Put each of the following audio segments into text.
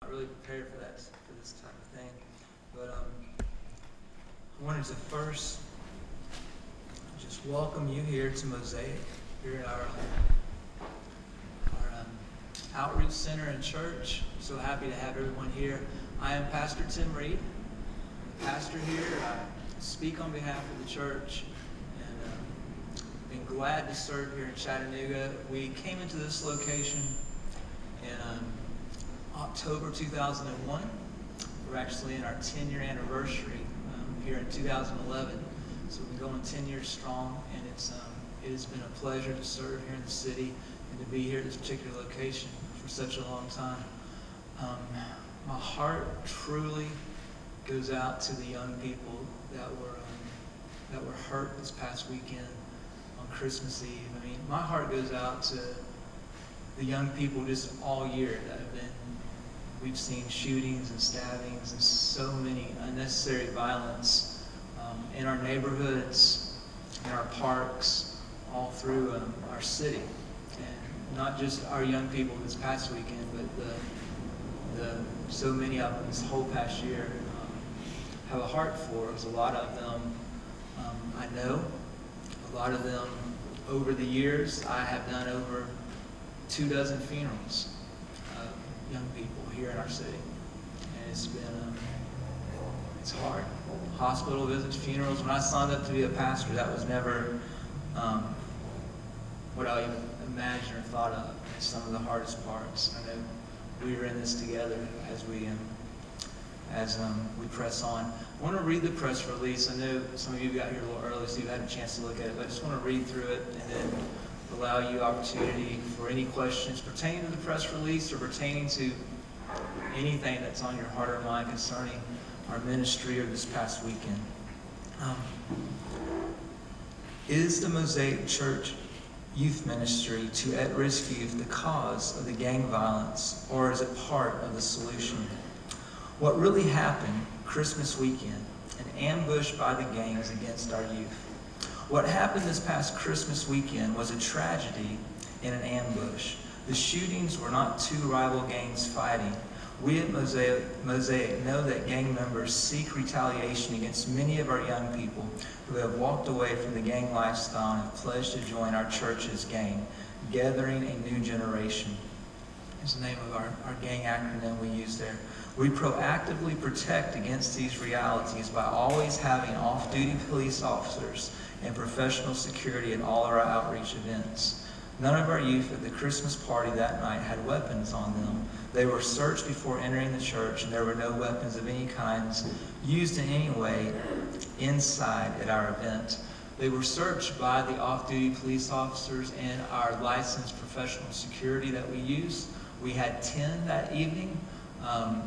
Not really prepared for this type of thing, but I wanted to first just welcome you here to Mosaic, here at our outreach center and church. I'm so happy to have everyone here. I am Pastor Tim Reed, I'm the pastor here. I speak on behalf of the church, and been glad to serve here in Chattanooga. We came into this location in October 2001. We're actually in our 10-year anniversary here in 2011. So we've been going 10 years strong, and it has been a pleasure to serve here in the city and to be here at this particular location for such a long time. My heart truly goes out to the young people that were hurt this past weekend on Christmas Eve. I mean, my heart goes out to the young people just all year that have been. We've seen shootings and stabbings and so many unnecessary violence in our neighborhoods, in our parks, all through our city. And not just our young people this past weekend, but so many of them this whole past year have a heart for. There's a lot of them I know. A lot of them over the years, I have done over 24 funerals of young people here in our city. And it's been, it's hard. Hospital visits, funerals. When I signed up to be a pastor, that was never what I even imagined or thought of. It's some of the hardest parts. I know we were in this together as we press on. I want to read the press release. I know some of you got here a little early, so you had a chance to look at it, but I just want to read through it and then allow you opportunity for any questions pertaining to the press release or pertaining to anything that's on your heart or mind concerning our ministry or this past weekend. Is the Mosaic Church youth ministry to at-risk youth the cause of the gang violence, or is it part of the solution? What really happened Christmas weekend? An ambush by the gangs against our youth. What happened this past Christmas weekend was a tragedy and an ambush. The shootings were not two rival gangs fighting. We at Mosaic know that gang members seek retaliation against many of our young people who have walked away from the gang lifestyle and have pledged to join our church's gang, Gathering a New Generation is the name of our gang acronym we use there. We proactively protect against these realities by always having off-duty police officers and professional security at all our outreach events. None of our youth at the Christmas party that night had weapons on them. They were searched before entering the church, and there were no weapons of any kinds used in any way inside at our event. They were searched by the off-duty police officers and our licensed professional security that we use. We had 10 that evening. I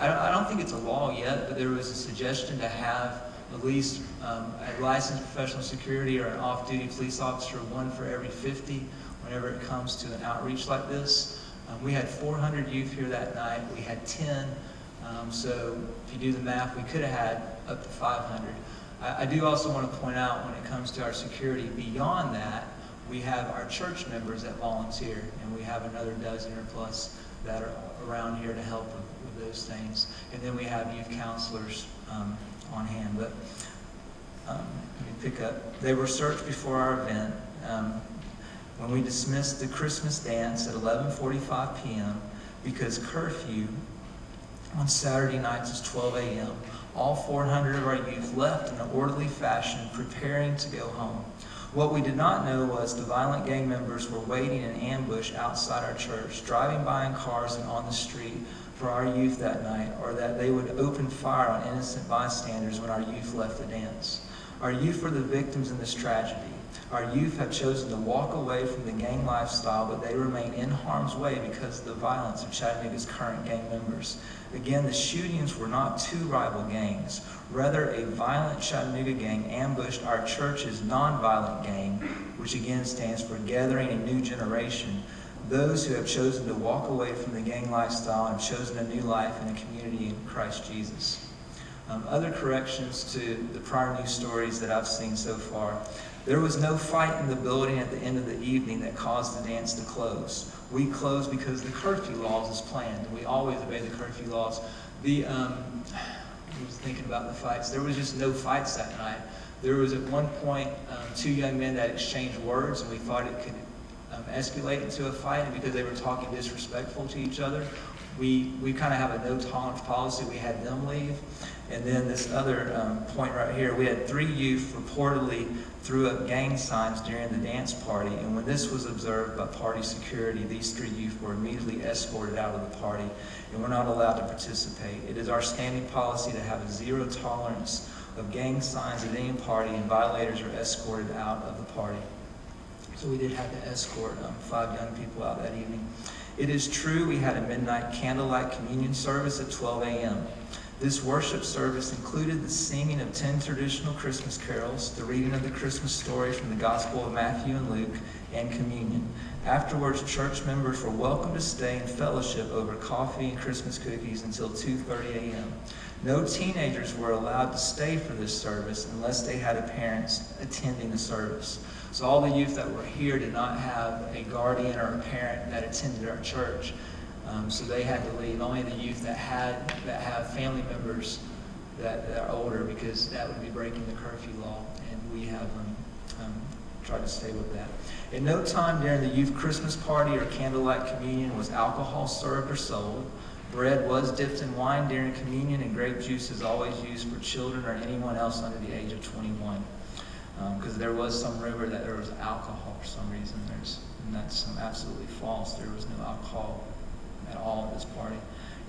don't think it's a law yet, but there was a suggestion to have at least a licensed professional security or an off-duty police officer, one for every 50, whenever it comes to an outreach like this. We had 400 youth here that night. We had 10, so if you do the math, we could have had up to 500. I do also want to point out, when it comes to our security, beyond that, we have our church members that volunteer, and we have another dozen or plus that are around here to help with those things. And then we have youth counselors on hand. But let me pick up. They were searched before our event. When we dismissed the Christmas dance at 11:45 p.m. because curfew on Saturday nights is 12 a.m., all 400 of our youth left in an orderly fashion, preparing to go home. What we did not know was the violent gang members were waiting in ambush outside our church, driving by in cars and on the street for our youth that night, or that they would open fire on innocent bystanders when our youth left the dance. Our youth were the victims in this tragedy. Our youth have chosen to walk away from the gang lifestyle, but they remain in harm's way because of the violence of Chattanooga's current gang members. Again, the shootings were not two rival gangs. Rather, a violent Chattanooga gang ambushed our church's nonviolent gang, which again stands for Gathering a New Generation. Those who have chosen to walk away from the gang lifestyle and chosen a new life in a community in Christ Jesus. Other corrections to the prior news stories that I've seen so far. There was no fight in the building at the end of the evening that caused the dance to close. We closed because the curfew laws is planned, and we always obey the curfew laws. I was thinking about the fights. There was just no fights that night. There was at one point 2 young men that exchanged words, and we thought it could escalate into a fight, and because they were talking disrespectful to each other, we kind of have a no tolerance policy. We had them leave. And then this other point right here, we had 3 youth reportedly threw up gang signs during the dance party, and when this was observed by party security, these 3 youth were immediately escorted out of the party and were not allowed to participate. It is our standing policy to have a zero tolerance of gang signs at any party, and violators are escorted out of the party. So we did have to escort 5 young people out that evening. It is true we had a midnight candlelight communion service at 12 a.m. This worship service included the singing of 10 traditional Christmas carols, the reading of the Christmas story from the Gospel of Matthew and Luke, and communion. Afterwards, church members were welcome to stay and fellowship over coffee and Christmas cookies until 2:30 a.m. No teenagers were allowed to stay for this service unless they had parents attending the service. So all the youth that were here did not have a guardian or a parent that attended our church. So they had to leave. Only the youth that have family members that are older, because that would be breaking the curfew law, and we have tried to stay with that. At no time during the youth Christmas party or candlelight communion was alcohol served or sold. Bread was dipped in wine during communion, and grape juice is always used for children or anyone else under the age of 21. Because there was some rumor that there was alcohol for some reason. And that's absolutely false. There was no alcohol at all at this party.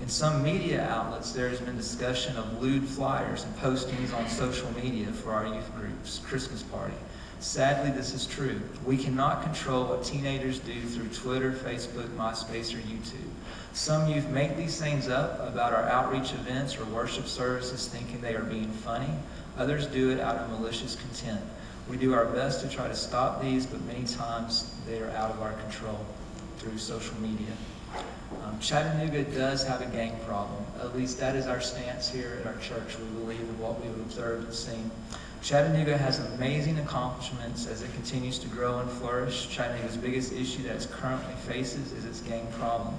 In some media outlets, there has been discussion of lewd flyers and postings on social media for our youth group's Christmas party. Sadly, this is true. We cannot control what teenagers do through Twitter, Facebook, MySpace, or YouTube. Some youth make these things up about our outreach events or worship services thinking they are being funny. Others do it out of malicious content. We do our best to try to stop these, but many times they are out of our control through social media. Chattanooga does have a gang problem. At least that is our stance here at our church. We believe in what we've observed and seen. Chattanooga has amazing accomplishments as it continues to grow and flourish. Chattanooga's biggest issue that it currently faces is its gang problem.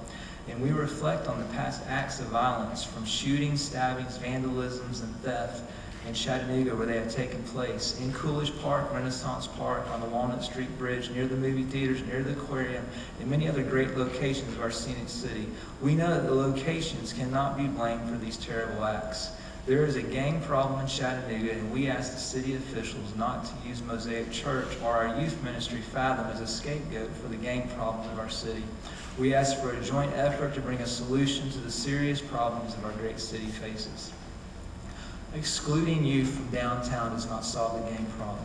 And we reflect on the past acts of violence, from shootings, stabbings, vandalisms, and theft in Chattanooga where they have taken place. In Coolidge Park, Renaissance Park, on the Walnut Street Bridge, near the movie theaters, near the aquarium, and many other great locations of our scenic city. We know that the locations cannot be blamed for these terrible acts. There is a gang problem in Chattanooga, and we ask the city officials not to use Mosaic Church or our youth ministry, Fathom, as a scapegoat for the gang problem of our city. We ask for a joint effort to bring a solution to the serious problems that our great city faces. Excluding youth from downtown does not solve the gang problem.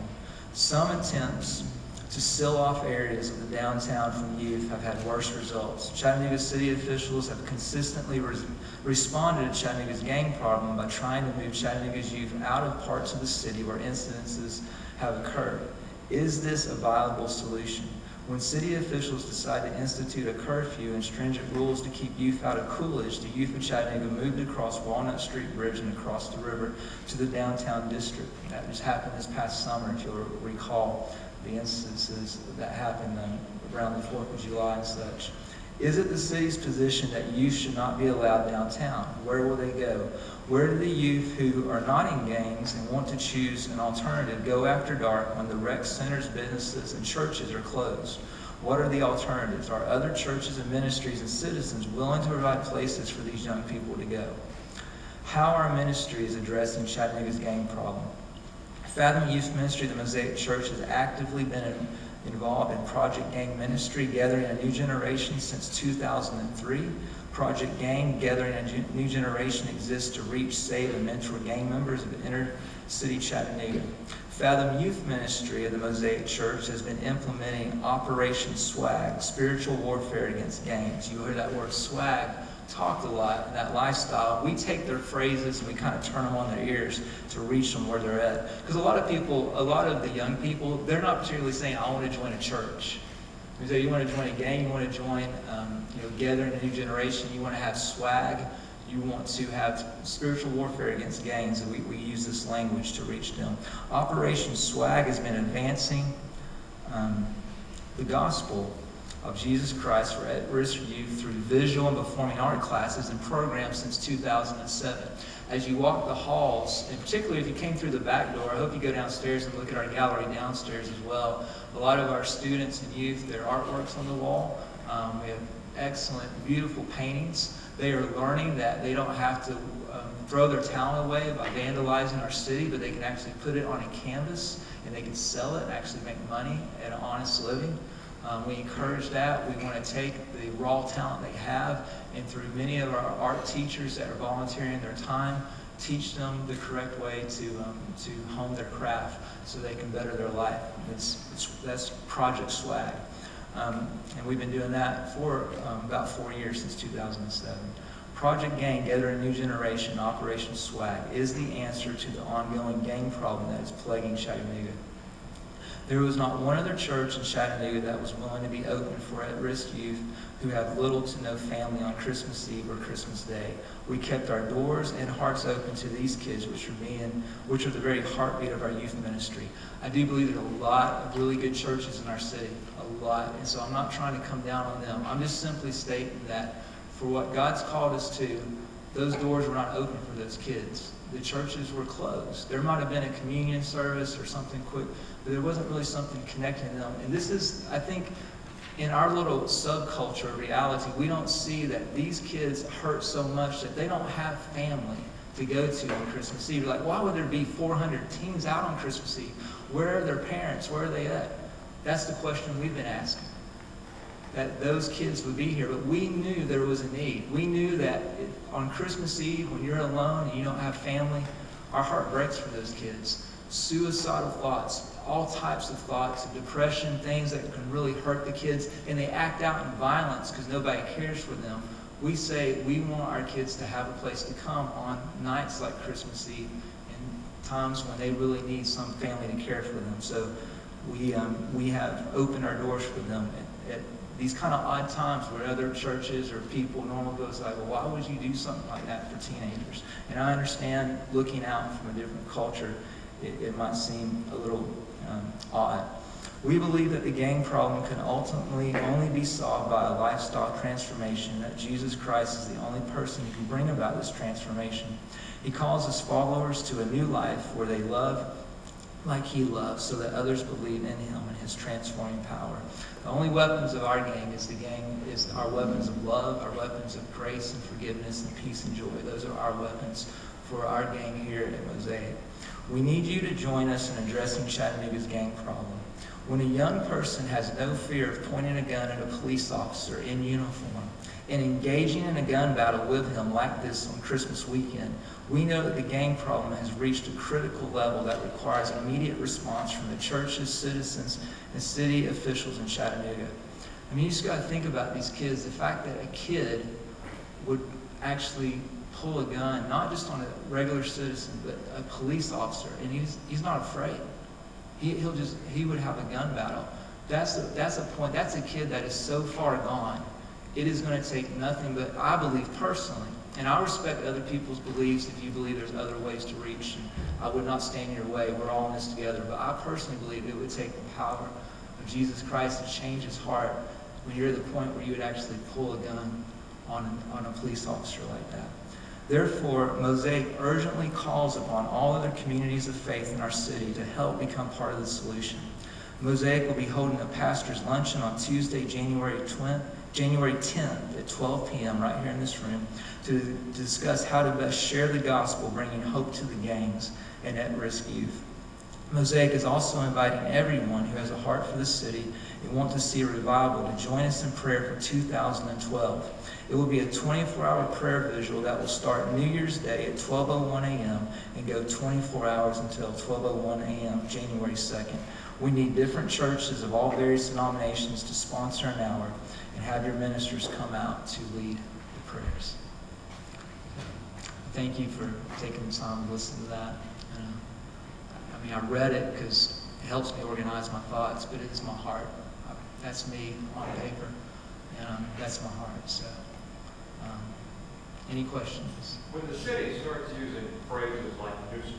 Some attempts to seal off areas of the downtown from youth have had worse results. Chattanooga city officials have consistently responded to Chattanooga's gang problem by trying to move Chattanooga's youth out of parts of the city where incidences have occurred. Is this a viable solution? When city officials decide to institute a curfew and stringent rules to keep youth out of Coolidge, the youth of Chattanooga moved across Walnut Street Bridge and across the river to the downtown district. That just happened this past summer, if you'll recall the instances that happened around the 4th of July and such. Is it the city's position that youth should not be allowed downtown? Where will they go? Where do the youth who are not in gangs and want to choose an alternative go after dark when the rec centers, businesses, and churches are closed? What are the alternatives? Are other churches and ministries and citizens willing to provide places for these young people to go? How our ministry is addressing Chattanooga's gang problem. Fathom Youth Ministry, the Mosaic Church, has actively been involved in Project Gang ministry, gathering a new generation since 2003. Project Gang, gathering a new generation, exists to reach, save, and mentor gang members of inner city Chattanooga. Fathom Youth Ministry of the Mosaic Church has been implementing Operation SWAG, spiritual warfare against gangs. You heard that word swag talked a lot in that lifestyle. We take their phrases and we kind of turn them on their ears to reach them where they're at. Because a lot of the young people, they're not particularly saying, I want to join a church. You say you want to join a gang, you want to join, gathering a new generation, you want to have swag, you want to have spiritual warfare against gangs, and we use this language to reach them. Operation SWAG has been advancing the gospel of Jesus Christ for at-risk youth through visual and performing art classes and programs since 2007. As you walk the halls, and particularly if you came through the back door, I hope you go downstairs and look at our gallery downstairs as well. A lot of our students and youth, their artworks on the wall. We have excellent, beautiful paintings. They are learning that they don't have to throw their talent away by vandalizing our city, but they can actually put it on a canvas and they can sell it and actually make money at an honest living. We encourage that. We want to take the raw talent they have, and through many of our art teachers that are volunteering their time, teach them the correct way to hone their craft so they can better their life. That's Project SWAG. And we've been doing that for about 4 years, since 2007. Project Gang, Gather a New Generation, Operation SWAG, is the answer to the ongoing gang problem that is plaguing Chattanooga. There was not one other church in Chattanooga that was willing to be open for at-risk youth who have little to no family on Christmas Eve or Christmas Day. We kept our doors and hearts open to these kids, which are the very heartbeat of our youth ministry. I do believe there's a lot of really good churches in our city, a lot, and so I'm not trying to come down on them. I'm just simply stating that for what God's called us to, those doors were not open for those kids. The churches were closed. There might have been a communion service or something quick, but there wasn't really something connecting them. And this is, I think, in our little subculture reality, we don't see that these kids hurt so much that they don't have family to go to on Christmas Eve. Like, why would there be 400 teens out on Christmas Eve? Where are their parents? Where are they at? That's the question we've been asking. That those kids would be here, but we knew there was a need. We knew that on Christmas Eve, when you're alone and you don't have family, our heart breaks for those kids. Suicidal thoughts, all types of thoughts of depression, things that can really hurt the kids, and they act out in violence because nobody cares for them. We say we want our kids to have a place to come on nights like Christmas Eve and times when they really need some family to care for them. So we have opened our doors for them at these kind of odd times where other churches or people normally goes like, well, why would you do something like that for teenagers? And I understand looking out from a different culture, it might seem a little odd. We believe that the gang problem can ultimately only be solved by a lifestyle transformation, that Jesus Christ is the only person who can bring about this transformation. He calls his followers to a new life where they love like he loves, so that others believe in him and his transforming power. The only weapons of our gang is our weapons of love, our weapons of grace and forgiveness and peace and joy. Those are our weapons for our gang here at Mosaic. We need you to join us in addressing Chattanooga's gang problem. When a young person has no fear of pointing a gun at a police officer in uniform and engaging in a gun battle with him like this on Christmas weekend, we know that the gang problem has reached a critical level that requires immediate response from the churches, citizens, and city officials in Chattanooga. I mean, you just got to think about these kids. The fact that a kid would actually pull a gun, not just on a regular citizen, but a police officer, and he's not afraid. He would have a gun battle. That's a point. That's a kid that is so far gone. It is going to take nothing but, I believe personally, and I respect other people's beliefs if you believe there's other ways to reach, and I would not stand in your way. We're all in this together. But I personally believe it would take the power of Jesus Christ to change his heart when you're at the point where you would actually pull a gun on a police officer like that. Therefore, Mosaic urgently calls upon all other communities of faith in our city to help become part of the solution. Mosaic will be holding a pastor's luncheon on Tuesday, January 10th at 12 p.m. right here in this room to discuss how to best share the gospel, bringing hope to the gangs and at-risk youth. Mosaic is also inviting everyone who has a heart for the city and wants to see a revival to join us in prayer for 2012. It will be a 24-hour prayer vigil that will start New Year's Day at 12:01 a.m. and go 24 hours until 12:01 a.m. January 2nd. We need different churches of all various denominations to sponsor an hour and have your ministers come out to lead the prayers. Thank you for taking the time to listen to that. I read it because it helps me organize my thoughts, but it is my heart. That's me on paper, and that's my heart. So Any questions? When the city starts using phrases like nuisance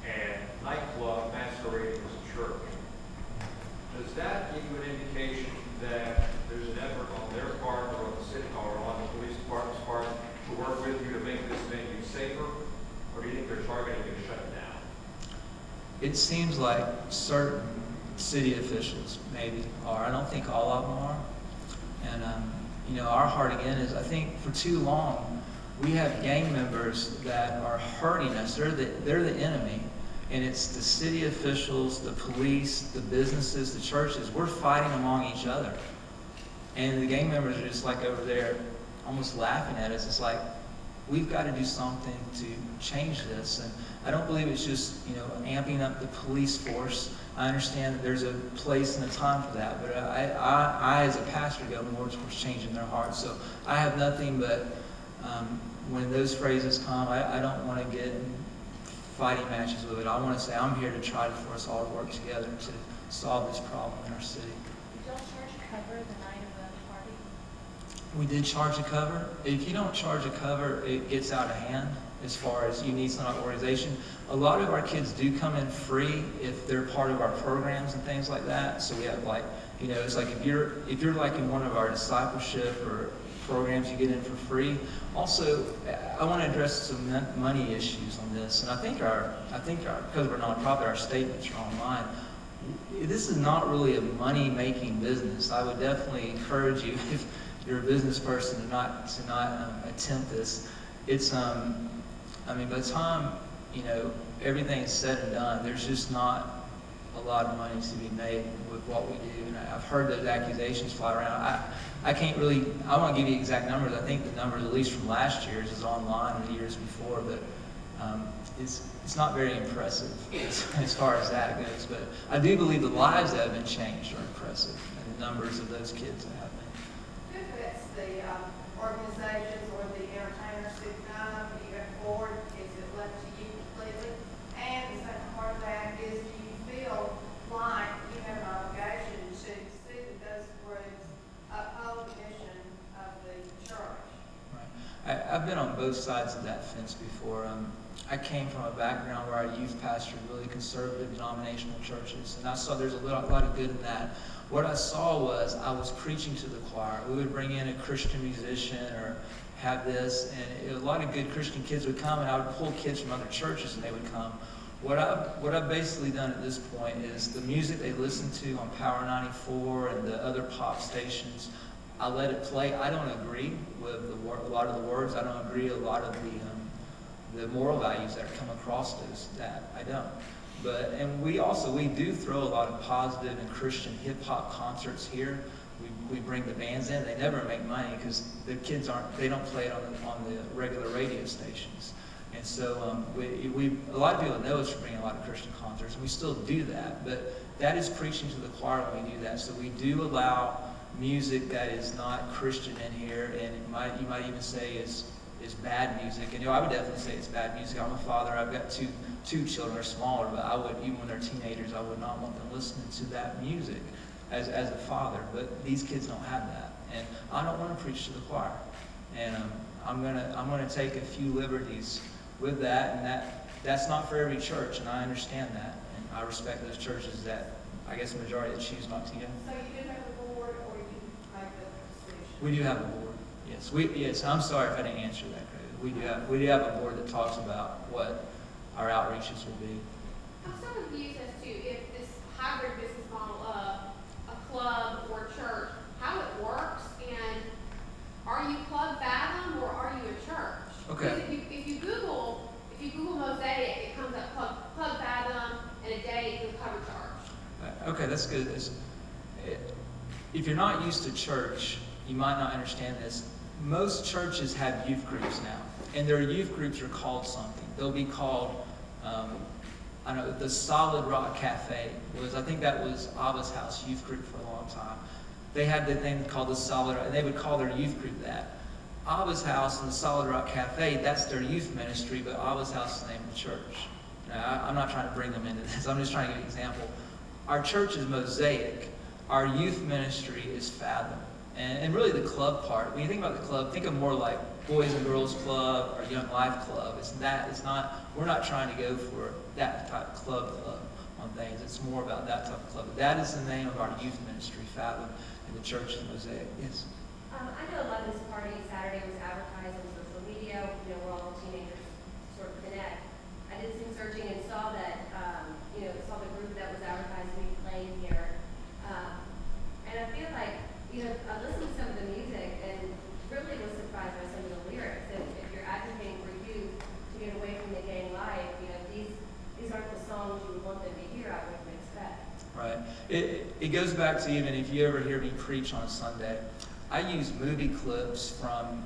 and nightclub masquerading as a church, does that give you an indication that there's an effort on their part or on the city or on the police department's part to work with you to make this venue safer? Or do you think they're targeting you to shut it down? It seems like certain city officials maybe are. I don't think all of them are. And, our heart again is, I think for too long, we have gang members that are hurting us. They're the enemy. And it's the city officials, the police, the businesses, the churches. We're fighting among each other. And the gang members are just like over there almost laughing at us. It's like, we've got to do something to change this. And I don't believe it's just, amping up the police force. I understand that there's a place and a time for that, but I as a pastor go more towards changing their hearts. So I have nothing but, when those phrases come, I don't want to get in fighting matches with it. I want to say I'm here to try for us all to work together to solve this problem in our city. Did y'all charge cover the night of the party? We did charge a cover. If you don't charge a cover, it gets out of hand as far as you need some organization. A lot of our kids do come in free if they're part of our programs and things like that. So we have it's like if you're like in one of our discipleship or programs, you get in for free. Also, I want to address some money issues on this. And I think because we're nonprofit, our statements are online. This is not really a money-making business. I would definitely encourage you, if you're a business person, to not attempt this. It's by the time everything is said and done, there's just not a lot of money to be made with what we do. And I've heard those accusations fly around. I can't really, I won't give you exact numbers. I think the numbers, at least from last year's, is online and the years before, but it's not very impressive as far as that goes. But I do believe the lives that have been changed are impressive, and the numbers of those kids that have been. If it's the organizations or the entertainers who come, you have board, is it left to you completely? And the second part of that is, do you feel like you have an obligation to see that those groups uphold the mission of the church? Right. I've been on both sides of that fence before. I came from a background where our youth pastored really conservative denominational churches, and I saw there's a lot of good in that. What I saw was I was preaching to the choir. We would bring in a Christian musician or have this, and a lot of good Christian kids would come, and I would pull kids from other churches, and they would come. What I've basically done at this point is the music they listen to on Power 94 and the other pop stations, I let it play. I don't agree with a lot of the words. I don't agree a lot of the moral values that come across that. I don't. And we do throw a lot of positive and Christian hip-hop concerts here. We bring the bands in. They never make money because the kids they don't play it on the regular radio stations. And so a lot of people know us for bringing a lot of Christian concerts, and we still do that. But that is preaching to the choir when we do that. So we do allow music that is not Christian in here, and you might even say is bad music. And I would definitely say it's bad music. I'm a father. I've got two children. They're smaller, but I would, even when they're teenagers, I would not want them listening to that music as a father. But these kids don't have that, and I don't want to preach to the choir. And I'm gonna take a few liberties with that, and that's not for every church, and I understand that, and I respect those churches that I guess the majority that choose not to. So you do have a board, or you make the decision? We do have a board. Yes. I'm sorry if I didn't answer that correctly. We do have a board that talks about what our outreaches will be. I'm so confused as to if this hybrid business model of a club or church, how it works, and are you Club Fathom or are you a church? Okay. Because if you Google Mosaic, it comes up Club Fathom and a day with cover charge. Okay, that's good. If you're not used to church, you might not understand this. Most churches have youth groups now, and their youth groups are called something. They'll be called, the Solid Rock Cafe I think that was Abba's House youth group for a long time. They had the thing called the Solid Rock, and they would call their youth group that. Abba's House and the Solid Rock Cafe, that's their youth ministry, but Abba's House is the name of the church. Now, I'm not trying to bring them into this. I'm just trying to give an example. Our church is Mosaic. Our youth ministry is Fathom. And really the club part, when you think about the club, think of more like Boys and Girls Club or Young Life Club. We're not trying to go for that type of club on things. It's more about that type of club. But that is the name of our youth ministry, Fathom, in the church in Mosaic. Yes. I know a lot of this party Saturday was advertised on social media, where all the teenagers sort of connect. I did some searching and saw that, saw the group that was advertised to be playing here. And I feel like, I listened to some of the music and really was surprised by some of the lyrics. And if you're advocating for youth to get away from the gang life, these aren't the songs you would want them to hear, I wouldn't expect. Right. It goes back to even if you ever hear me preach on Sunday, I use movie clips from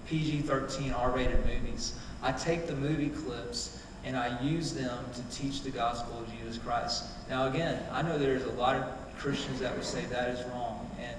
PG-13 R-rated movies. I take the movie clips and I use them to teach the gospel of Jesus Christ. Now again, I know there's a lot of Christians that would say that is wrong, and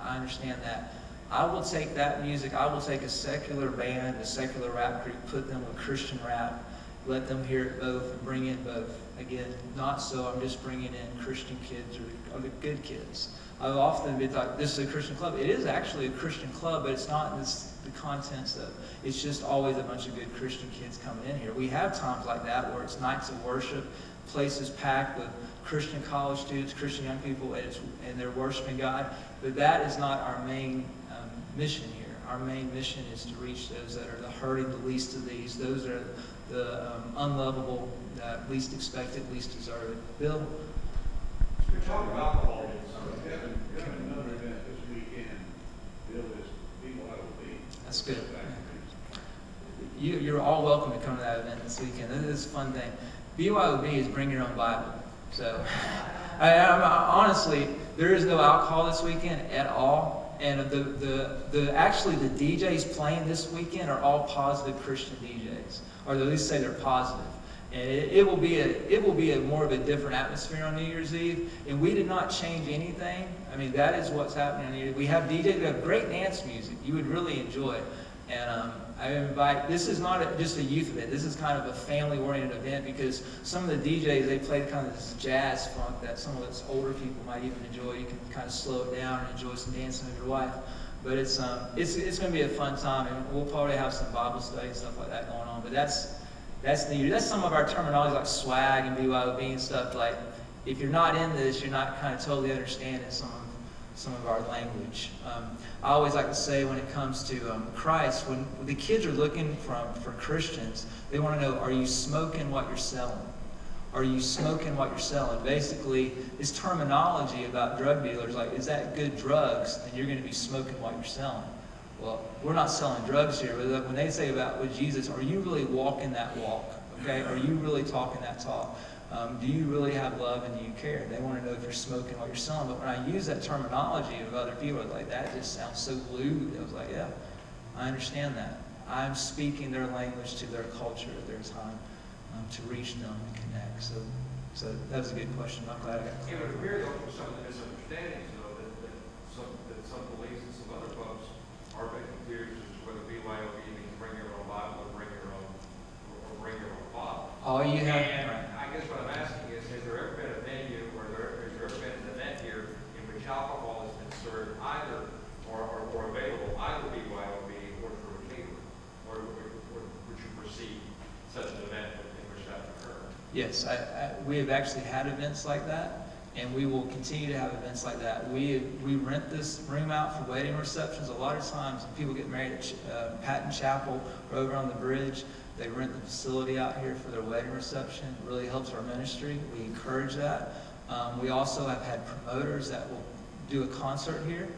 I understand that. I will take that music, I will take a secular band, a secular rap group, put them with Christian rap, let them hear it both and bring in both. Again, not so I'm just bringing in Christian kids or the good kids. I've often been thought, this is a Christian club. It is actually a Christian club, but it's not the contents of, it's just always a bunch of good Christian kids coming in here. We have times like that where it's nights of worship, places packed with Christian college students, Christian young people, and they're worshiping God. But that is not our main mission here. Our main mission is to reach those that are the hurting, the least of these, those that are the unlovable, least expected, least deserved. Bill? We're talking about alcohol. We have another event this weekend. Bill is BYOB. That's good. You're all welcome to come to that event this weekend. This is a fun thing. BYOB is bring your own Bible. So, honestly, there is no alcohol this weekend at all. And actually the DJs playing this weekend are all positive Christian DJs, or at least say they're positive. And it will be a more of a different atmosphere on New Year's Eve. And we did not change anything. That is what's happening on New Year's Eve. We have DJs, we have great dance music. You would really enjoy it. And I invite, this is not just a youth event. This is kind of a family-oriented event because some of the DJs, they play kind of this jazz funk that some of us older people might even enjoy. You can kind of slow it down and enjoy some dancing with your wife. But it's going to be a fun time, and we'll probably have some Bible study and stuff like that going on. But that's some of our terminology like swag and BYOB and stuff. Like, if you're not in this, you're not kind of totally understanding some of our language. I always like to say when it comes to Christ, when the kids are looking for Christians, they want to know, are you smoking what you're selling? Are you smoking what you're selling? Basically, this terminology about drug dealers, like, is that good drugs? And you're going to be smoking what you're selling. Well, we're not selling drugs here, but when they say about with Jesus, are you really walking that walk? Okay, are you really talking that talk? Do you really have love and do you care? They want to know if you're smoking what you're selling. But when I use that terminology of other people, I was like, that just sounds so lewd. I was like, yeah, I understand that. I'm speaking their language to their culture at their time to reach them and connect. So that was a good question. I'm glad I got It would clear. appear though from some of the misunderstandings though that some police and some other folks are a bit confused as to whether BYOB means bring your own Bible or bring your own bottle. All you have, And right. I guess what I'm asking is, has there ever been a venue or has there ever been an event here in which alcohol has been served either or available either BYOB or through a caterer? Or would you perceive such an event in which that occurred? Yes, we have actually had events like that, and we will continue to have events like that. We rent this room out for wedding receptions. A lot of times when people get married at Patton Chapel or over on the bridge, they rent the facility out here for their wedding reception. It really helps our ministry. We encourage that. We also have had promoters that will do a concert here.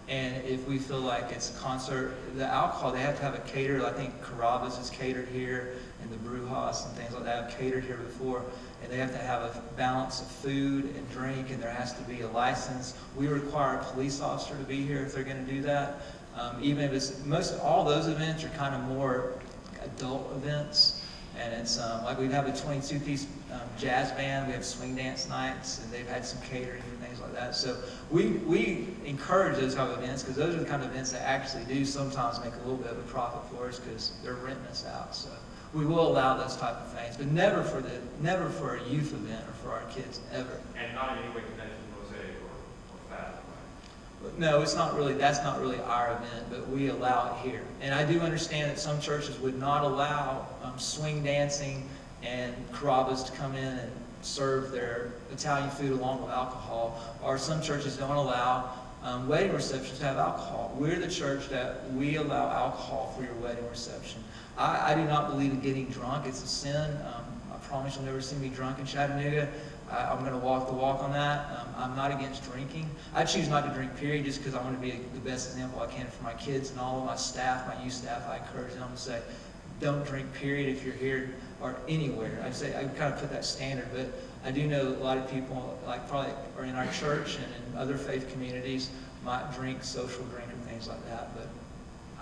And if we feel like it's a concert, the alcohol, they have to have a caterer. I think Carrabba's is catered here, and the Brewhouse and things like that have catered here before. And they have to have a balance of food and drink, and there has to be a license. We require a police officer to be here if they're going to do that. Even if it's, all those events are kind of more adult events, and it's like we have a 22-piece jazz band, we have swing dance nights, and they've had some catering and things like that. So we encourage those type of events because those are the kind of events that actually do sometimes make a little bit of a profit for us because they're renting us out. So we will allow those type of things, but never for a youth event or for our kids, ever. And not in any way connected to Mosaic or Fathom, right? No, it's not really, that's not really our event, but we allow it here. And I do understand that some churches would not allow swing dancing and carrabas to come in and serve their Italian food along with alcohol, or some churches don't allow wedding receptions to have alcohol. We're the church that we allow alcohol for your wedding reception. I do not believe in getting drunk. It's a sin. I promise you'll never see me drunk in Chattanooga. I'm going to walk the walk on that. I'm not against drinking. I choose not to drink, period, just because I want to be the best example I can for my kids and all of my staff, my youth staff. I encourage them to say, don't drink, period, if you're here or anywhere. I kind of put that standard, but I do know a lot of people, like probably are in our church and in other faith communities, might drink, social drink, and things like that. But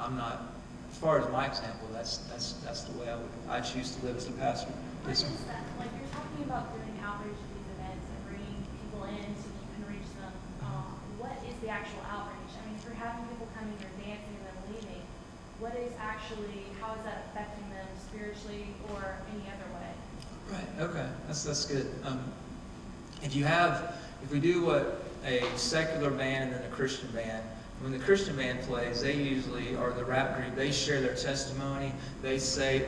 I'm not. As far as my example, that's the way I choose to live as a pastor. What is that? Like, you're talking about doing outreach at these events and bringing people in so you can reach them. What is the actual outreach? I mean, if you're having people coming, you're dancing and then leaving, what is actually, how is that affecting them spiritually or any other way? Right, okay, that's good. If we do what a secular band and then a Christian band, when the Christian band plays, they usually, or the rap group, they share their testimony. They say,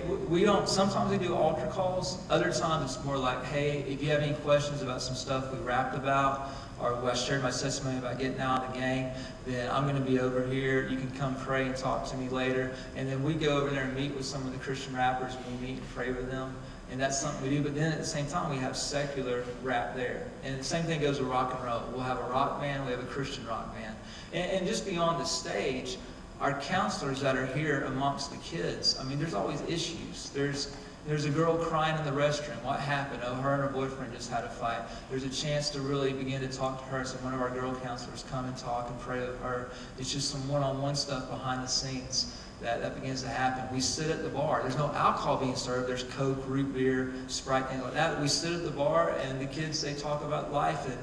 sometimes we do altar calls. Other times it's more like, hey, if you have any questions about some stuff we rapped about, or I shared my testimony about getting out of the gang, then I'm going to be over here. You can come pray and talk to me later. And then we go over there and meet with some of the Christian rappers, and we meet and pray with them. And that's something we do. But then at the same time, we have secular rap there. And the same thing goes with rock and roll. We'll have a rock band, we have a Christian rock band. And just beyond the stage, our counselors that are here amongst the kids, I mean, there's always issues. There's a girl crying in the restroom. What happened? Oh, her and her boyfriend just had a fight. There's a chance to really begin to talk to her. So one of our girl counselors come and talk and pray with her. It's just some one-on-one stuff behind the scenes that begins to happen. We sit at the bar. There's no alcohol being served. There's Coke, root beer, Sprite, things like that. We sit at the bar, and the kids, they talk about life. And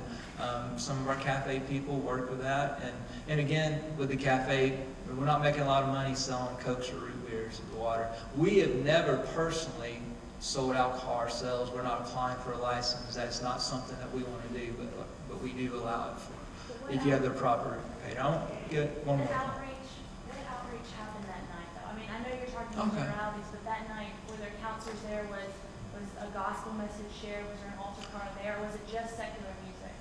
some of our cafe people work with that. And again, with the cafe, we're not making a lot of money selling Cokes or root beers or the water. We have never personally sold alcohol ourselves. We're not applying for a license. That's not something that we want to do, but we do allow it for, if you have the proper pay. I won't get one more. What outreach happened that night, though? I mean, I know you're talking about generalities, but that night, were there counselors there? Was a gospel message shared? Was there an altar call there? Or was it just secular music?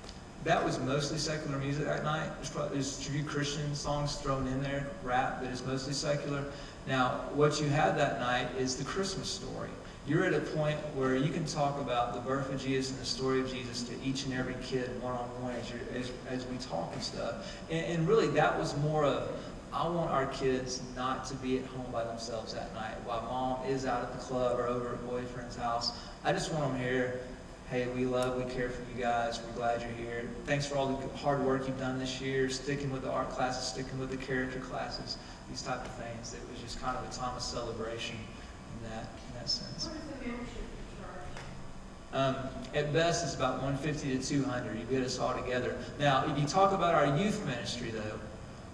That was mostly secular music that night. There's a few Christian songs thrown in there, rap, but it's mostly secular. Now, what you had that night is the Christmas story. You're at a point where you can talk about the birth of Jesus and the story of Jesus to each and every kid one-on-one as we talk and stuff. And really, that was more of, I want our kids not to be at home by themselves that night while mom is out at the club or over at boyfriend's house. I just want them here. Hey, we care for you guys. We're glad you're here. Thanks for all the hard work you've done this year, sticking with the art classes, sticking with the character classes, these type of things. It was just kind of a time of celebration in that sense. What is the membership charge? At best, it's about $150 to $200. You get us all together. Now, if you talk about our youth ministry, though,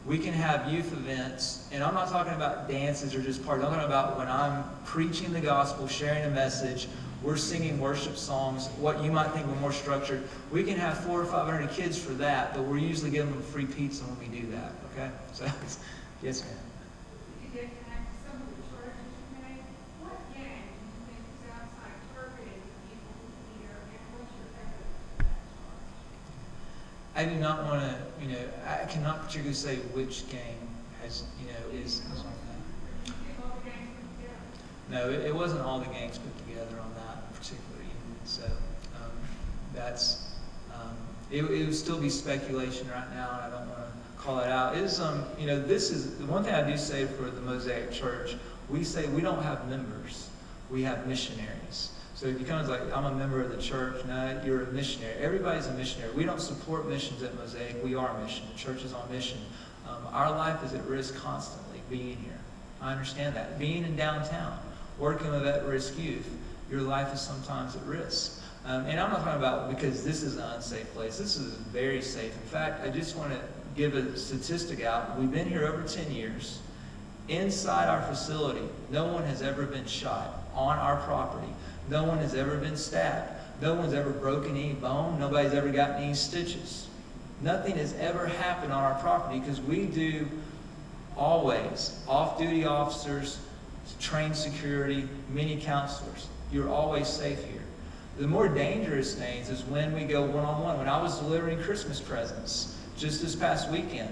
we can have youth events, and I'm not talking about dances or just parties. I'm talking about when I'm preaching the gospel, sharing a message, we're singing worship songs, what you might think were more structured. We can have 400 or 500 kids for that, but we're usually giving them free pizza when we do that, okay? So, yes, ma'am. To get back to some of the charges you made, what gang do you think is outside targeting people here, and what's your evidence for that charge? I do not want to, I cannot particularly say which gang has, is like that. You think all the gangs put together? No, it wasn't all the gangs put together on that particular evening. So it would still be speculation right now, and I don't want to call it out. This is the one thing I do say for the Mosaic Church. We say we don't have members, we have missionaries. So if you come like, I'm a member of the church, no, you're a missionary. Everybody's a missionary. We don't support missions at Mosaic. We are mission. The church is on mission. Our life is at risk constantly being here. I understand that. Being in downtown, working with at-risk youth, your life is sometimes at risk. And I'm not talking about because this is an unsafe place. This is very safe. In fact, I just want to give a statistic out. We've been here over 10 years. Inside our facility, no one has ever been shot on our property. No one has ever been stabbed. No one's ever broken any bone. Nobody's ever gotten any stitches. Nothing has ever happened on our property because we do always off-duty officers, trained security, many counselors. You're always safe here. The more dangerous things is when we go one-on-one. When I was delivering Christmas presents just this past weekend,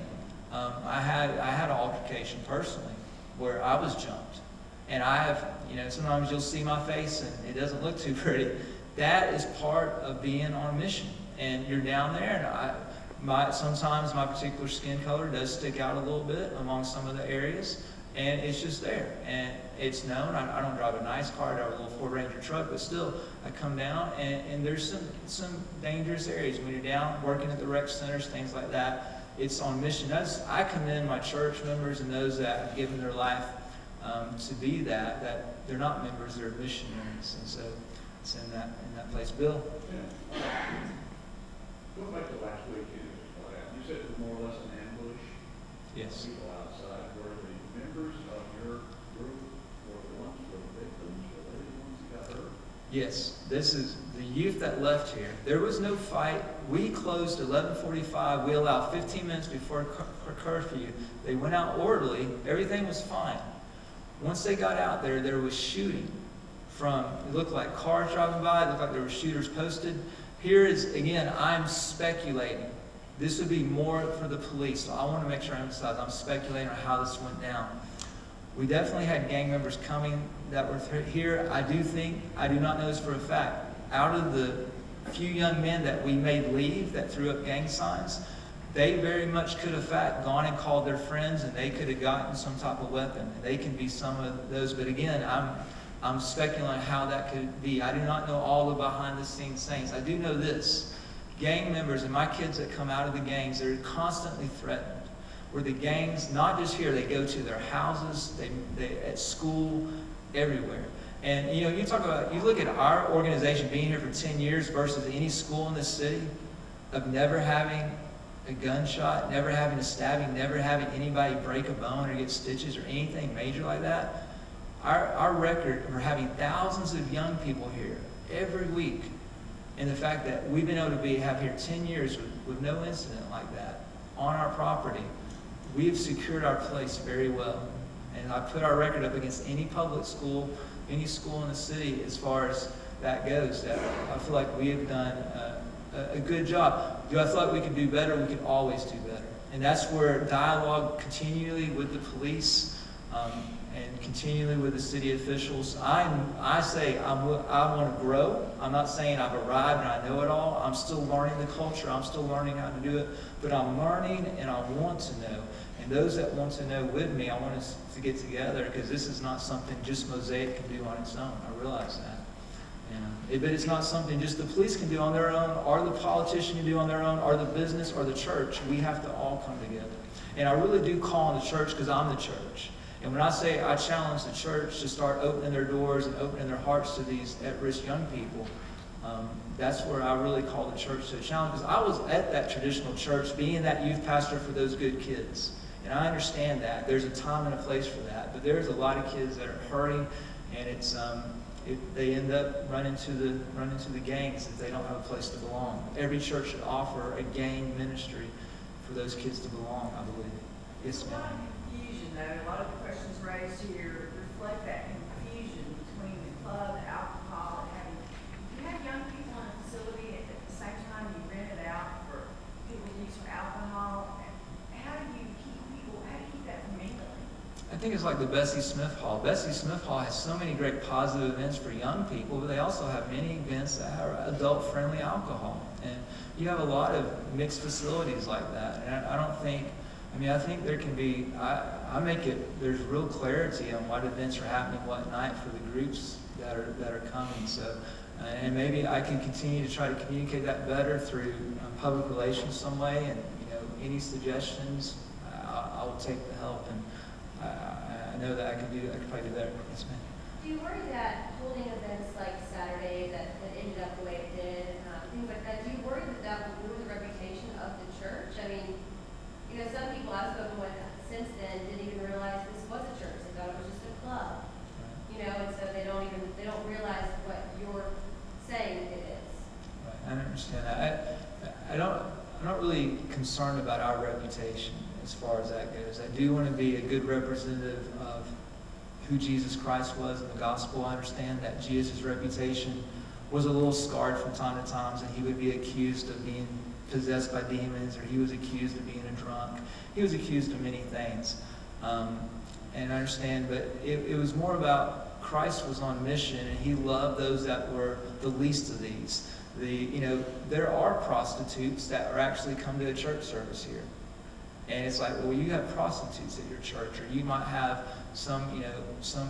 I had an altercation personally where I was jumped. And I have, sometimes you'll see my face and it doesn't look too pretty. That is part of being on a mission. And you're down there, and sometimes my particular skin color does stick out a little bit among some of the areas, and it's just there. And it's known. I don't drive a nice car, I drive a little Ford Ranger truck, but still, I come down, and there's some dangerous areas. When you're down working at the rec centers, things like that, it's on mission. I commend my church members and those that have given their life to be that they're not members, they're missionaries. And so it's in that place. Bill? Yeah. Go back to last weekend, you said it was more or less an ambush. Yes. People outside, were the members of your group, were the ones who were victims, were they the ones that got hurt? Yes, this is the youth that left here. There was no fight. We closed 11:45. We allowed 15 minutes before curfew. They went out orderly. Everything was fine. Once they got out there, there was shooting. It looked like cars driving by. It looked like there were shooters posted. Here is, again, I'm speculating. This would be more for the police, so I want to make sure I emphasize I'm speculating on how this went down. We definitely had gang members coming that were here. I do not know this for a fact. Out of the few young men that we made leave that threw up gang signs, they very much could have gone and called their friends, and they could have gotten some type of weapon. They can be some of those, but again, I'm speculating on how that could be. I do not know all the behind-the-scenes things. I do know this. Gang members and my kids that come out of the gangs, they're constantly threatened. Where the gangs, not just here, they go to their houses, they at school, everywhere. And you look at our organization being here for 10 years versus any school in this city, of never having a gunshot, never having a stabbing, never having anybody break a bone or get stitches or anything major like that. Our record for having thousands of young people here every week, and the fact that we've been able to have here 10 years with no incident like that on our property, we've secured our place very well. And I put our record up against any public school, any school in the city as far as that goes. That I feel like we have done a good job. Do I feel like we can do better? We can always do better. And that's where dialogue continually with the police and continually with the city officials. I want to grow. I'm not saying I've arrived and I know it all. I'm still learning the culture. I'm still learning how to do it. But I'm learning and I want to know. And those that want to know with me, I want us to get together because this is not something just Mosaic can do on its own. I realize that. But it's not something just the police can do on their own, or the politician can do on their own, or the business, or the church. We have to all come together. And I really do call on the church because I'm the church. And when I say I challenge the church to start opening their doors and opening their hearts to these at-risk young people, that's where I really call the church to a challenge. Because I was at that traditional church being that youth pastor for those good kids. And I understand that. There's a time and a place for that. But there's a lot of kids that are hurting, and they end up running to the gangs if they don't have a place to belong. Every church should offer a gang ministry for those kids to belong, I believe. Yes, There's a lot ma'am. of confusion, though. A lot of the questions raised here reflect that confusion between the club, alcohol, and having. If you have young people in a facility at the same time you rent it out for people to use for alcohol, how do you keep that from mingling? I think it's like the Bessie Smith Hall. Bessie Smith Hall has so many great positive events for young people, but they also have many events that are adult-friendly alcohol. And you have a lot of mixed facilities like that. And I think there can be, there's real clarity on what events are happening what night for the groups that are coming. So, and maybe I can continue to try to communicate that better through public relations some way. And any suggestions, I will take the help. And I know that I could probably do better. Yes, ma'am. Do you worry that holding events like Saturday that ended up the way it did, things like that, do you worry that will ruin the reputation of the church? I mean, some people I've spoken with since then didn't even realize this was a church. They thought it was just a club. And so they don't realize what you're saying it is. Right. I understand that. I don't really really concerned about our reputation as far as that goes. I do want to be a good representative of who Jesus Christ was in the gospel. I understand that Jesus' reputation was a little scarred from time to time, and he would be accused of being possessed by demons, or he was accused of being a drunk. He was accused of many things. And I understand, but it was more about Christ was on mission, and he loved those that were the least of these. There are prostitutes that are actually come to a church service here. And it's like, well, you have prostitutes at your church, or you might have some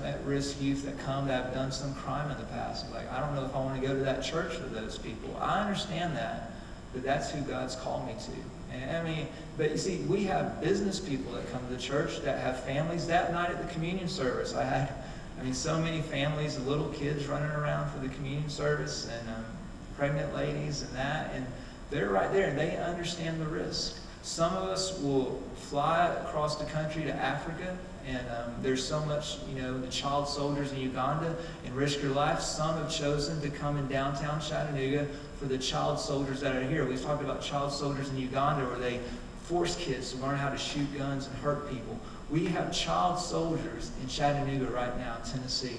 at-risk youth that come that have done some crime in the past. Like, I don't know if I want to go to that church with those people. I understand that, but that's who God's called me to. And but you see, we have business people that come to the church that have families. That night at the communion service, I had, so many families of little kids running around for the communion service, and pregnant ladies and that, and they're right there, and they understand the risk. Some of us will fly across the country to Africa, and there's so much, the child soldiers in Uganda, and risk your life. Some have chosen to come in downtown Chattanooga for the child soldiers that are here. We've talked about child soldiers in Uganda where they force kids to learn how to shoot guns and hurt people. We have child soldiers in Chattanooga right now, Tennessee.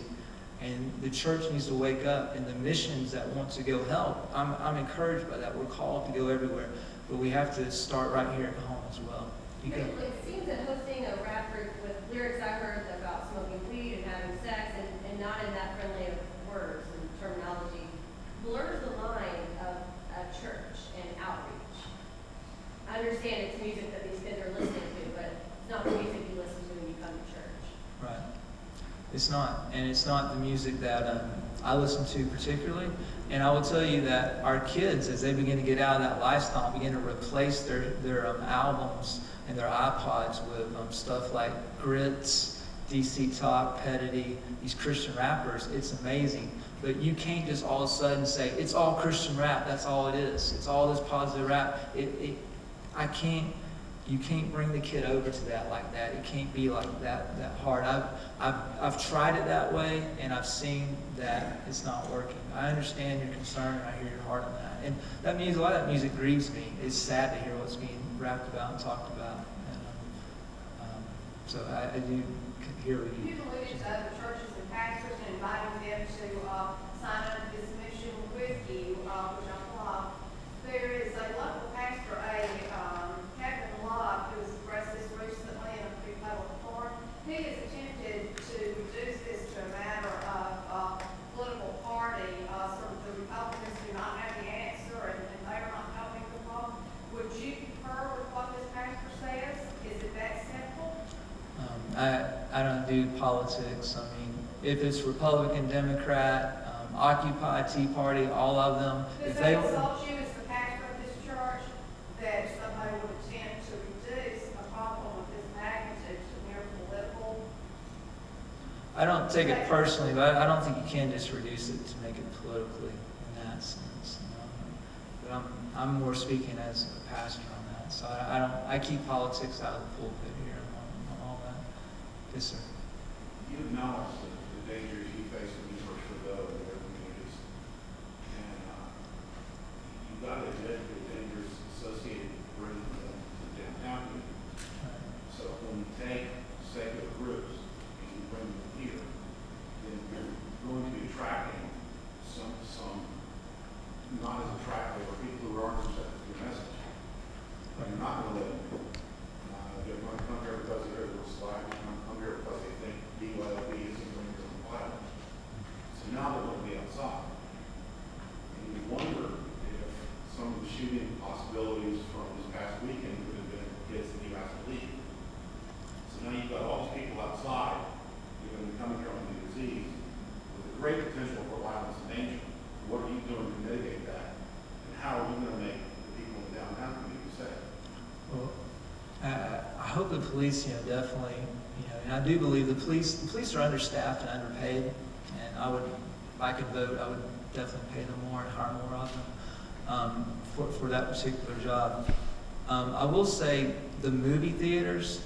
And the church needs to wake up, and the missions that want to go help. I'm encouraged by that. We're called to go everywhere. But we have to start right here at home as well. It seems that hosting a rap group with lyrics I heard about smoking weed and having sex, and not in that friendly of words and terminology, blurs the line of a church and outreach. I understand it's music that these kids are listening to, but it's not the music you listen to when you come to church. Right. It's not. And it's not the music that I listen to particularly. And I will tell you that our kids, as they begin to get out of that lifestyle, begin to replace their albums and their iPods with stuff like Grits, DC Talk, Pedity, these Christian rappers. It's amazing. But you can't just all of a sudden say, it's all Christian rap, that's all it is. It's all this positive rap. You can't bring the kid over to that like that. It can't be like that hard. I've tried it that way, and I've seen that it's not working. I understand your concern, and I hear your heart on that. And that music, a lot of that music grieves me. It's sad to hear what's being rapped about and talked about. And, so I do hear what you. You've alluded to other churches and pastors and inviting them to sign up for this mission with you, which I applaud. There is a local pastor, Kevin Locke, who has expressed this recently in a pretty public forum. He has attempted to reduce this to a matter of political party. The Republicans do not have the answer, and they are not helping the problem. Would you concur with what this pastor says? Is it that simple? I don't do politics. If it's Republican, Democrat, Occupy, Tea Party, all of them, Does if they that insult you as the pastor of this church that somebody would attempt to reduce a problem of this magnitude to mere political? I don't take it personally, but I don't think you can just reduce it to make it politically in that sense. But I'm more speaking as a pastor on that. So I keep politics out of the pulpit here on all that. Yes, sir. You acknowledge the dangers you face when you first go to their communities. And you've got to admit the dangers associated with bringing them to the downtown community. So when you take secular groups and you bring them here, then you're going to be attracting some not as attractive, or people who aren't receptive to your message. But you're not going to let them do it. They're going to come here because they're a little slack. They're going to come here because they think BYOB isn't going to be violent. So now they're going to be outside. And you wonder if some of the shooting possibilities from this past weekend could have been kids that you asked to leave. So now you've got all these people outside. You're going to be coming here on the disease with a great potential for violence and danger. What are you doing to mitigate that? And how are you going to make the people in the downtown community safe? Well, I hope the police, definitely, and I do believe the police are understaffed and underpaid, and if I could vote, I would definitely pay them more and hire more of them for that particular job. I will say the movie theaters,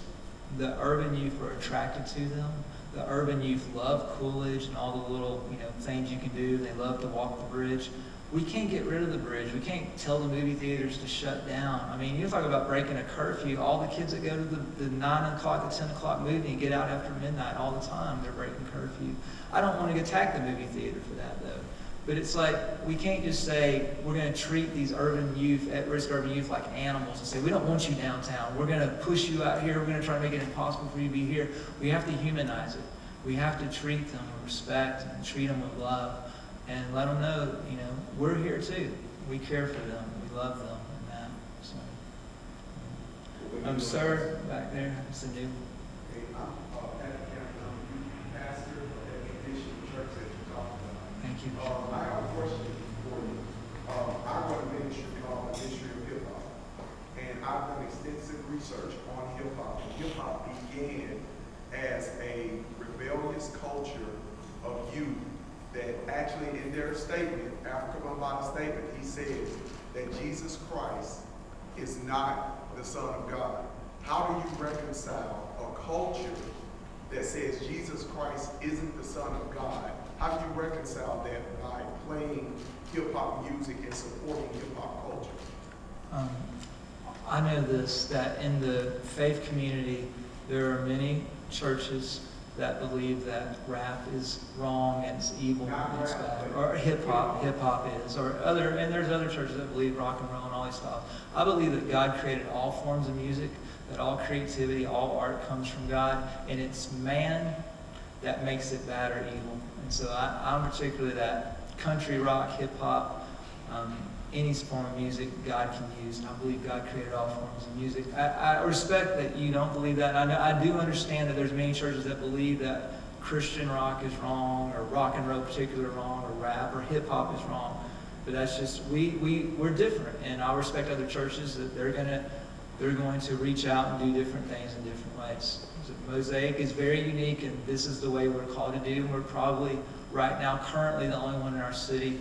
the urban youth are attracted to them. The urban youth love Coolidge and all the little, things you can do. They love to walk the bridge. We can't get rid of the bridge. We can't tell the movie theaters to shut down. I mean, you talk about breaking a curfew. All the kids that go to the 9 o'clock, the 10 o'clock movie and get out after midnight all the time, they're breaking curfew. I don't want to attack the movie theater for that, though. But it's like, we can't just say we're going to treat these urban youth, at-risk urban youth, like animals and say, we don't want you downtown. We're going to push you out here. We're going to try to make it impossible for you to be here. We have to humanize it. We have to treat them with respect and treat them with love and let them know, we're here too. We care for them. We love them and that. So, sir, back there, it's a new. Hey, I'm Patrick Campbell. I'm pastor of that tradition church that you're talking about. Thank you. I have a question for you. I run a ministry called the Ministry of Hip Hop, and I've done extensive research on hip hop. And hip hop began as a rebellious culture of youth that actually, in their statement, Africa Bambaataa statement, he said that Jesus Christ is not the Son of God. How do you reconcile a culture that says Jesus Christ isn't the Son of God? How do you reconcile that by playing hip-hop music and supporting hip-hop culture? I know this, that in the faith community, there are many churches that believe that rap is wrong and it's evil and it's bad, or hip hop is, and there's other churches that believe rock and roll and all these styles. I believe that God created all forms of music, that all creativity, all art comes from God, and it's man that makes it bad or evil. And so I'm particularly that country, rock, hip hop, any form of music God can use. And I believe God created all forms of music. I respect that you don't believe that. I do understand that there's many churches that believe that Christian rock is wrong, or rock and roll particularly wrong, or rap, or hip hop is wrong. But that's just, we're different. And I respect other churches that they're going to reach out and do different things in different ways. So Mosaic is very unique, and this is the way we're called to do. And we're probably right now currently the only one in our city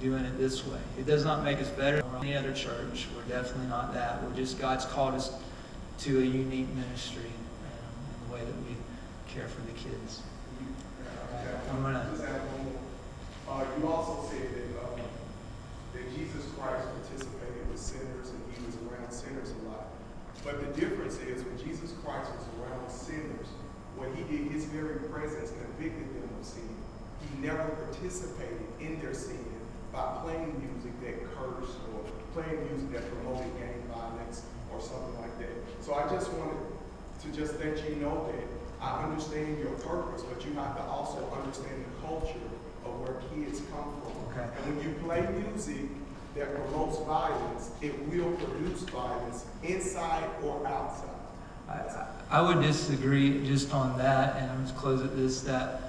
doing it this way. It does not make us better than any other church. We're definitely not that. We're just, God's called us to a unique ministry in the way that we care for the kids. You also said that Jesus Christ participated with sinners and he was around sinners a lot. But the difference is when Jesus Christ was around sinners, what he did, his very presence convicted them of sin. He never participated in their sin by playing music that cursed or playing music that promoted gang violence or something like that. So I just wanted to just let you know that I understand your purpose, but you have to also understand the culture of where kids come from. Okay. And when you play music that promotes violence, it will produce violence inside or outside. I would disagree just on that, and I'm going to close at this, that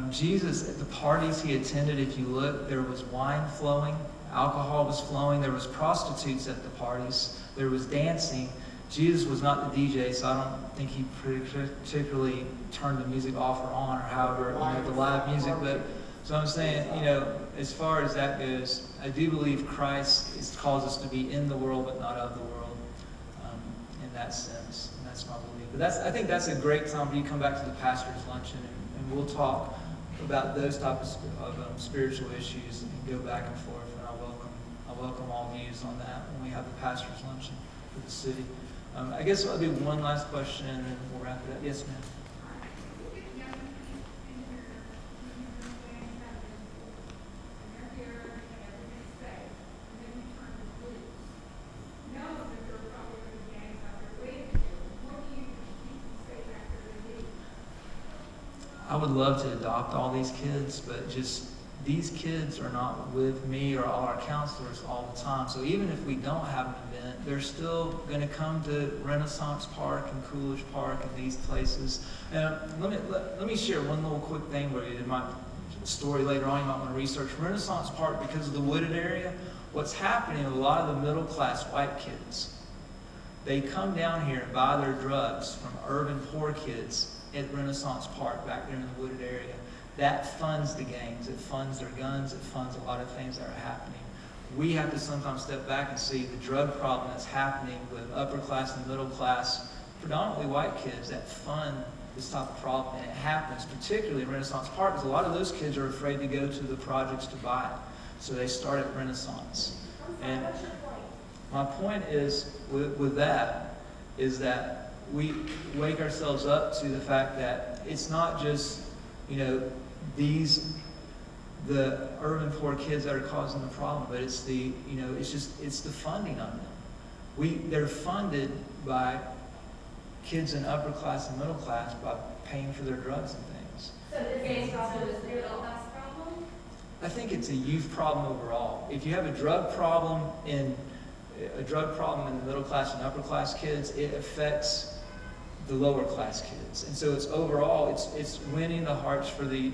Jesus, at the parties he attended, if you look, there was wine flowing, alcohol was flowing, there was prostitutes at the parties, there was dancing. Jesus was not the DJ, so I don't think he particularly turned the music off or on, or however, the live music. But so I'm saying, as far as that goes, I do believe Christ calls us to be in the world, but not of the world, in that sense. And that's my belief. But I think that's a great time for you to come back to the pastor's luncheon, and we'll talk about those types of spiritual issues and go back and forth. And I welcome all views on that when we have the pastor's luncheon for the city. I guess I'll do one last question and then we'll wrap it up. Yes, ma'am. I would love to adopt all these kids, but just these kids are not with me or all our counselors all the time. So even if we don't have an event, they're still going to come to Renaissance Park and Coolidge Park and these places. And let me share one little quick thing where in my story later on, you might want to research Renaissance Park because of the wooded area. What's happening with a lot of the middle-class white kids, they come down here and buy their drugs from urban poor kids at Renaissance Park back there in the wooded area. That funds the gangs, it funds their guns, it funds a lot of things that are happening. We have to sometimes step back and see the drug problem that's happening with upper class and middle class, predominantly white kids that fund this type of problem. And it happens, particularly in Renaissance Park, because a lot of those kids are afraid to go to the projects to buy it. So they start at Renaissance. And What's your point? my point is, with that, is that we wake ourselves up to the fact that it's not just, the urban poor kids that are causing the problem, but it's the, it's the funding on them. They're funded by kids in upper class and middle class by paying for their drugs and things. So the same problem is the middle class problem? I think it's a youth problem overall. If you have a drug problem in the middle class and upper class kids, it affects the lower class kids. And so it's overall, it's winning the hearts for the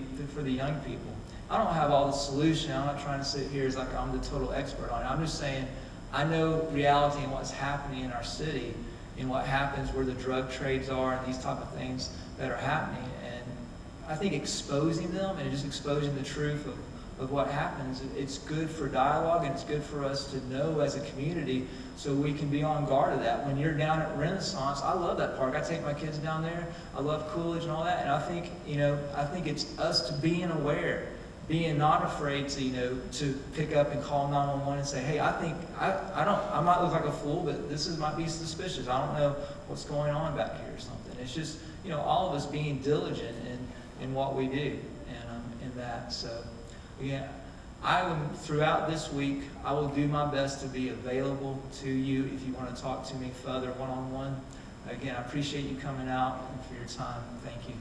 young people. I don't have all the solution. I'm not trying to sit here as like I'm the total expert on it. I'm just saying I know reality and what's happening in our city and what happens where the drug trades are and these type of things that are happening. And I think exposing them and just exposing the truth of what happens, it's good for dialogue and it's good for us to know as a community so we can be on guard of that. When you're down at Renaissance, I love that park. I take my kids down there. I love Coolidge and all that. And I think, I think it's us to being aware, being not afraid to, to pick up and call 911 and say, hey, I think, I might look like a fool, but might be suspicious. I don't know what's going on back here or something. It's just, all of us being diligent in what we do and in that. So, yeah, throughout this week, I will do my best to be available to you if you want to talk to me further one-on-one. Again, I appreciate you coming out and for your time. Thank you.